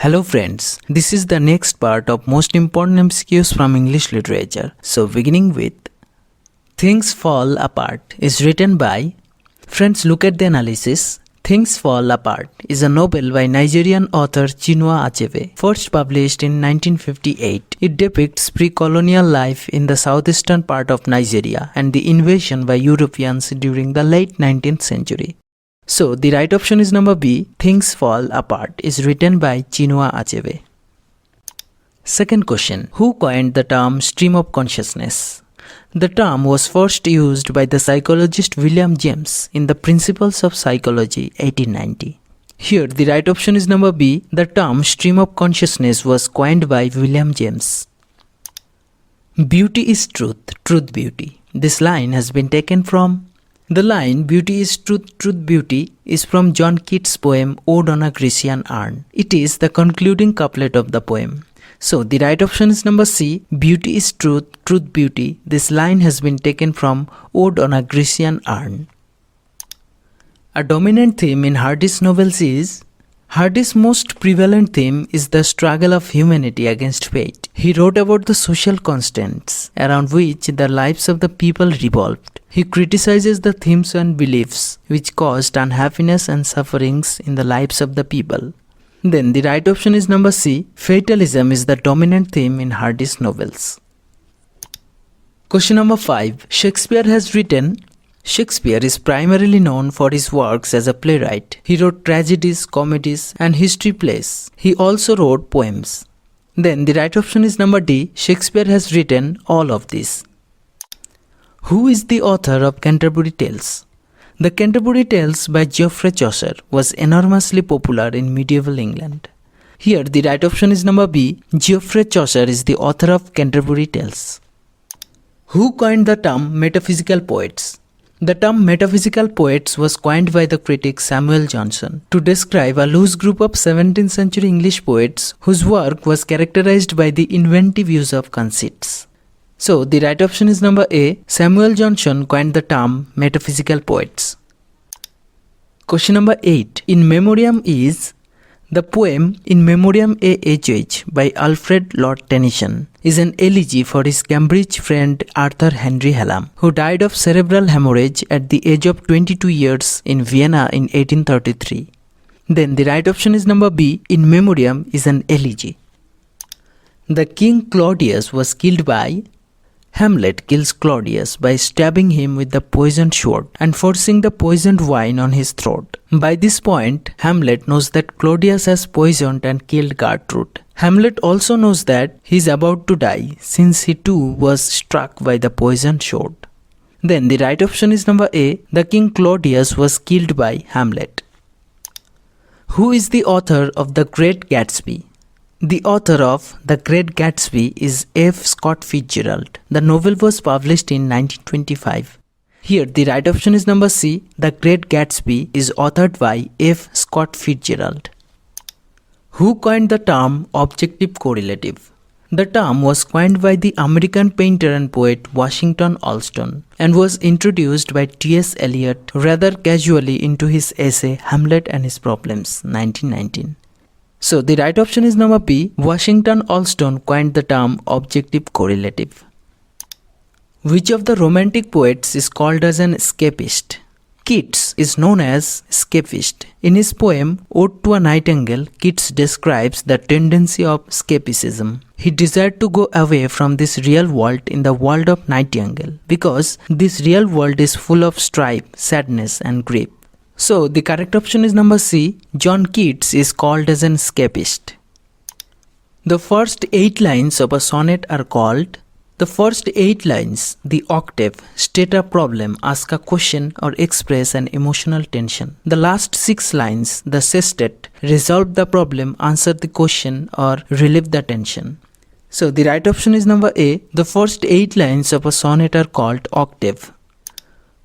Hello friends, this is the next part of most important MCQs from English literature. So beginning with Things Fall Apart is written by, friends, look at the analysis. Things Fall Apart is a novel by Nigerian author Chinua Achebe, first published in 1958. It depicts pre-colonial life in the southeastern part of Nigeria and the invasion by Europeans during the late 19th century. So, the right option is number B. Things Fall Apart is written by Chinua Achebe. Second question. Who coined the term stream of consciousness? The term was first used by the psychologist William James in the Principles of Psychology 1890. Here, the right option is number B. The term stream of consciousness was coined by William James. Beauty is truth, truth beauty. This line has been taken from the line "Beauty is truth, truth beauty" is from John Keats' poem Ode on a Grecian Urn. It is the concluding couplet of the poem. So the right option is number C. Beauty is truth, truth beauty. This line has been taken from Ode on a Grecian Urn. A dominant theme in Hardy's novels is Hardy's most prevalent theme is the struggle of humanity against fate. He wrote about the social constants around which the lives of the people revolved. He criticizes the themes and beliefs which caused unhappiness and sufferings in the lives of the people. Then the right option is number C. Fatalism is the dominant theme in Hardy's novels. Question number 5. Shakespeare is primarily known for his works as a playwright. He wrote tragedies, comedies, and history plays. He also wrote poems. Then the right option is number D. Shakespeare has written all of these. Who is the author of Canterbury Tales? The Canterbury Tales by Geoffrey Chaucer was enormously popular in medieval England. Here the right option is number B. Geoffrey Chaucer is the author of Canterbury Tales. Who coined the term Metaphysical Poets? The term Metaphysical Poets was coined by the critic Samuel Johnson to describe a loose group of 17th century English poets whose work was characterized by the inventive use of conceits. So, the right option is number A. Samuel Johnson coined the term Metaphysical Poets. Question number 8. In Memoriam is the poem In Memoriam A.H.H. by Alfred Lord Tennyson is an elegy for his Cambridge friend Arthur Henry Hallam, who died of cerebral hemorrhage at the age of 22 years in Vienna in 1833. Then the right option is number B. In Memoriam is an elegy. The King Claudius was killed by Hamlet kills Claudius by stabbing him with the poisoned sword and forcing the poisoned wine on his throat. By this point, Hamlet knows that Claudius has poisoned and killed Gertrude. Hamlet also knows that he is about to die since he too was struck by the poisoned sword. Then the right option is number A. The King Claudius was killed by Hamlet. Who is the author of The Great Gatsby? The author of The Great Gatsby is F. Scott Fitzgerald. The novel was published in 1925. Here, the right option is number C. The Great Gatsby is authored by F. Scott Fitzgerald. Who coined the term objective correlative? The term was coined by the American painter and poet Washington Allston and was introduced by T.S. Eliot rather casually into his essay Hamlet and His Problems, 1919. So, the right option is number B. Washington Allston coined the term objective correlative. Which of the Romantic poets is called as an escapist? Keats is known as escapist. In his poem Ode to a Nightingale, Keats describes the tendency of escapism. He desired to go away from this real world in the world of Nightingale because this real world is full of strife, sadness, and grief. So, the correct option is number C. John Keats is called as an escapist. The first 8 lines of a sonnet are called the first 8 lines, the octave, state a problem, ask a question, or express an emotional tension. The last 6 lines, the sestet, resolve the problem, answer the question, or relieve the tension. So, the right option is number A. The first 8 lines of a sonnet are called octave.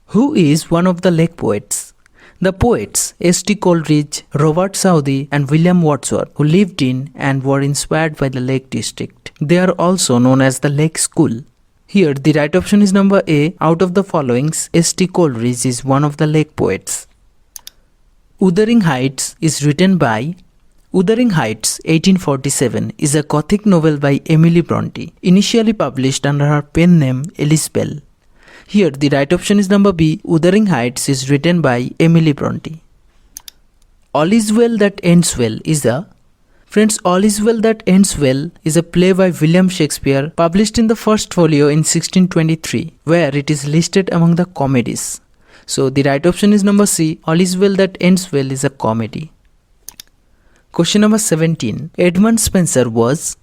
Who is one of the Lake Poets? The poets S.T. Coleridge, Robert Southey, and William Wordsworth, who lived in and were inspired by the Lake District. They are also known as the Lake School. Here, the right option is number A. Out of the followings, S.T. Coleridge is one of the Lake Poets. Uing Heights is written by Uing Heights, 1847, is a Gothic novel by Emily Bronte, initially published under her pen name Alice Bell. Here, the right option is number B. Uing Heights is written by Emily Bronte. All is Well That Ends Well is a Friends, All is Well That Ends Well is a play by William Shakespeare published in the first folio in 1623, where it is listed among the comedies. So the right option is number C. All is Well That Ends Well is a comedy. Question number 17. Edmund Spenser was...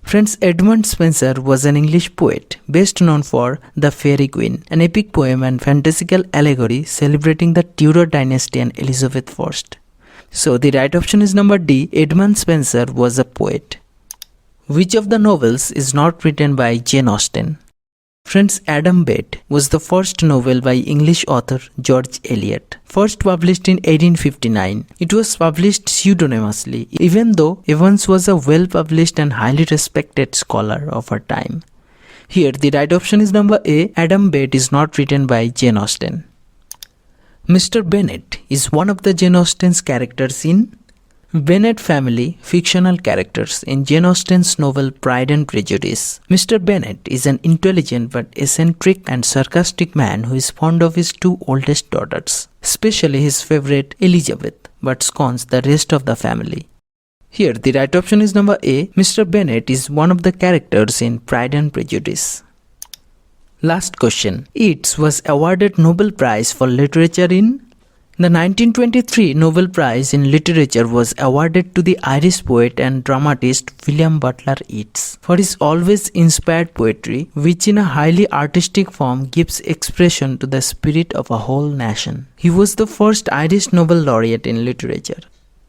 Friends, Edmund Spenser was an English poet best known for The Fairy Queen, an epic poem and fantastical allegory celebrating the Tudor dynasty and Elizabeth I. So the right option is number D. Edmund Spenser was a poet. Which of the novels is not written by Jane Austen? Friends, Adam Bede was the first novel by English author George Eliot. First published in 1859, it was published pseudonymously, even though Evans was a well-published and highly respected scholar of her time. Here, the right option is number A. Adam Bede is not written by Jane Austen. Mr. Bennett is one of the Jane Austen's characters in Bennett family fictional characters in Jane Austen's novel Pride and Prejudice. Mr. Bennett is an intelligent but eccentric and sarcastic man who is fond of his two oldest daughters, especially his favorite Elizabeth, but scorns the rest of the family. Here, the right option is number A. Mr. Bennett is one of the characters in Pride and Prejudice. Last question. Yeats was awarded Nobel Prize for Literature in... The 1923 Nobel Prize in Literature was awarded to the Irish poet and dramatist William Butler Yeats for his always inspired poetry, which in a highly artistic form gives expression to the spirit of a whole nation. He was the first Irish Nobel laureate in literature.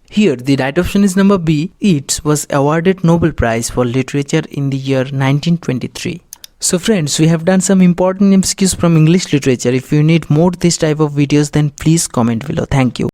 Here, the right option is number B. Yeats was awarded Nobel Prize for Literature in the year 1923. So friends, we have done some important MCQs from English literature. If you need more this type of videos, then please comment below. Thank you.